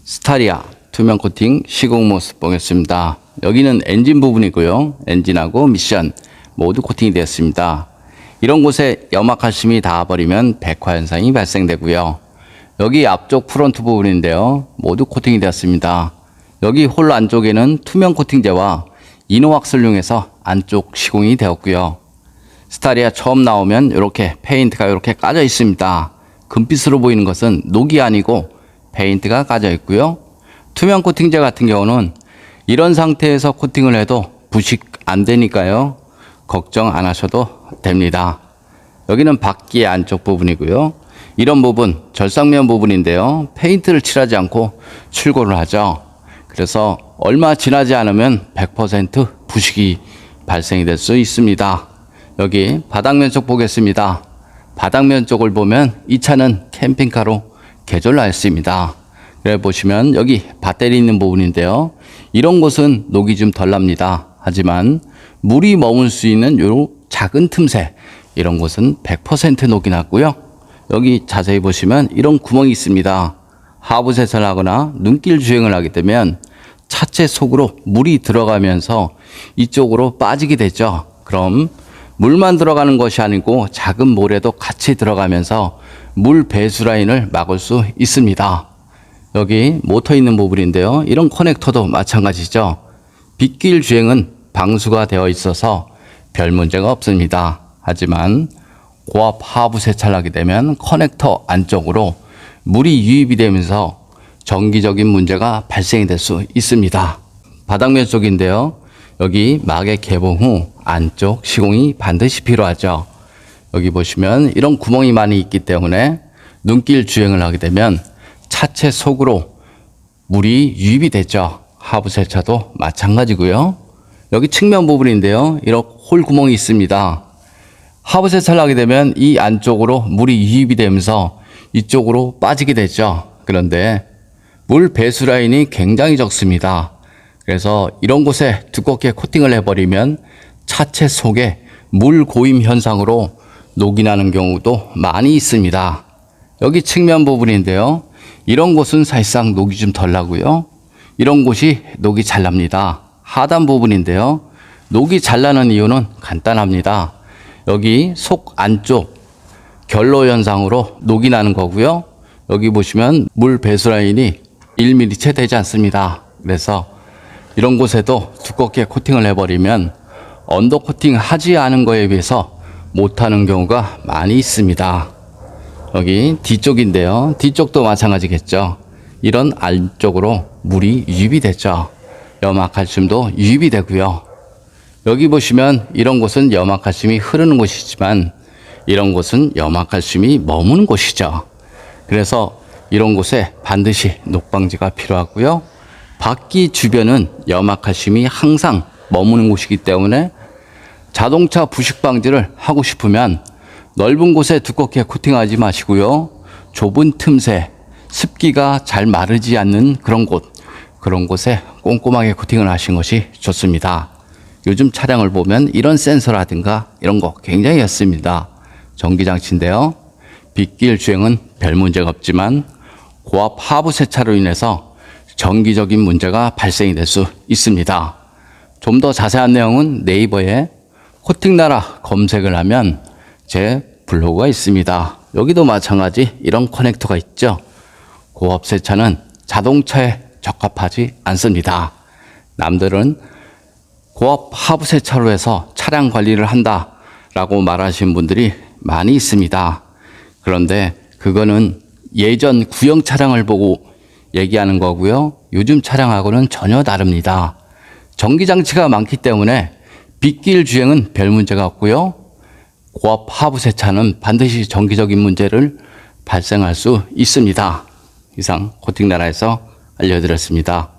스타리아 투명 코팅 시공 모습 보겠습니다. 여기는 엔진 부분이고요. 엔진하고 미션 모두 코팅이 되었습니다. 이런 곳에 염화칼슘이 닿아버리면 백화 현상이 발생되고요. 여기 앞쪽 프론트 부분인데요. 모두 코팅이 되었습니다. 여기 홀 안쪽에는 투명 코팅제와 이노왁스를 이용해서 안쪽 시공이 되었고요. 스타리아 처음 나오면 이렇게 페인트가 이렇게 까져 있습니다. 금빛으로 보이는 것은 녹이 아니고 페인트가 까져 있고요. 투명 코팅제 같은 경우는 이런 상태에서 코팅을 해도 부식 안 되니까요. 걱정 안 하셔도 됩니다. 여기는 바퀴의 안쪽 부분이고요. 이런 부분 절삭면 부분인데요. 페인트를 칠하지 않고 출고를 하죠. 그래서 얼마 지나지 않으면 100% 부식이 발생이 될 수 있습니다. 여기 바닥면 쪽 보겠습니다. 바닥면 쪽을 보면 이 차는 캠핑카로 개조하였습니다. 그래 보시면 여기 배터리 있는 부분인데요. 이런 곳은 녹이 좀 덜 납니다. 하지만 물이 머물 수 있는 요 작은 틈새 이런 곳은 100% 녹이 났고요. 여기 자세히 보시면 이런 구멍이 있습니다. 하부 세차를 하거나 눈길 주행을 하게 되면 차체 속으로 물이 들어가면서 이쪽으로 빠지게 되죠. 그럼 물만 들어가는 것이 아니고 작은 모래도 같이 들어가면서 물 배수 라인을 막을 수 있습니다. 여기 모터 있는 부분인데요. 이런 커넥터도 마찬가지죠. 빗길 주행은 방수가 되어 있어서 별 문제가 없습니다. 하지만 고압 하부 세차를 하게 되면 커넥터 안쪽으로 물이 유입이 되면서 정기적인 문제가 발생이 될 수 있습니다. 바닥면 쪽인데요. 여기 막의 개봉 후 안쪽 시공이 반드시 필요하죠. 여기 보시면 이런 구멍이 많이 있기 때문에 눈길 주행을 하게 되면 차체 속으로 물이 유입이 되죠. 하부 세차도 마찬가지고요. 여기 측면 부분인데요. 이런 홀 구멍이 있습니다. 하부 세차를 하게 되면 이 안쪽으로 물이 유입이 되면서 이쪽으로 빠지게 되죠. 그런데 물 배수 라인이 굉장히 적습니다. 그래서 이런 곳에 두껍게 코팅을 해버리면 차체 속에 물 고임 현상으로 녹이 나는 경우도 많이 있습니다. 여기 측면 부분인데요. 이런 곳은 사실상 녹이 좀 덜 나고요. 이런 곳이 녹이 잘 납니다. 하단 부분인데요. 녹이 잘 나는 이유는 간단합니다. 여기 속 안쪽 결로 현상으로 녹이 나는 거고요. 여기 보시면 물 배수 라인이 1mm 채 되지 않습니다. 그래서 이런 곳에도 두껍게 코팅을 해버리면 언더 코팅 하지 않은 거에 비해서 못하는 경우가 많이 있습니다. 여기 뒤쪽인데요. 뒤쪽도 마찬가지겠죠. 이런 안쪽으로 물이 유입이 됐죠. 염화칼슘도 유입이 되고요. 여기 보시면 이런 곳은 염화칼슘이 흐르는 곳이지만 이런 곳은 염화칼슘이 머무는 곳이죠. 그래서 이런 곳에 반드시 녹방지가 필요하고요. 바퀴 주변은 염화칼슘이 항상 머무는 곳이기 때문에 자동차 부식 방지를 하고 싶으면 넓은 곳에 두껍게 코팅하지 마시고요. 좁은 틈새, 습기가 잘 마르지 않는 그런 곳에 꼼꼼하게 코팅을 하신 것이 좋습니다. 요즘 차량을 보면 이런 센서라든가 이런 거 굉장히 였습니다. 전기장치인데요. 빗길 주행은 별 문제가 없지만 고압 하부 세차로 인해서 정기적인 문제가 발생이 될 수 있습니다. 좀 더 자세한 내용은 네이버에 코팅나라 검색을 하면 제 블로그가 있습니다. 여기도 마찬가지 이런 커넥터가 있죠. 고압 세차는 자동차에 적합하지 않습니다. 남들은 고압 하부 세차로 해서 차량 관리를 한다라고 말하시는 분들이 많이 있습니다. 그런데 그거는 예전 구형 차량을 보고 얘기하는 거고요. 요즘 차량하고는 전혀 다릅니다. 전기장치가 많기 때문에 빗길 주행은 별 문제가 없고요. 고압 하부 세차는 반드시 정기적인 문제를 발생할 수 있습니다. 이상 코팅나라에서 알려드렸습니다.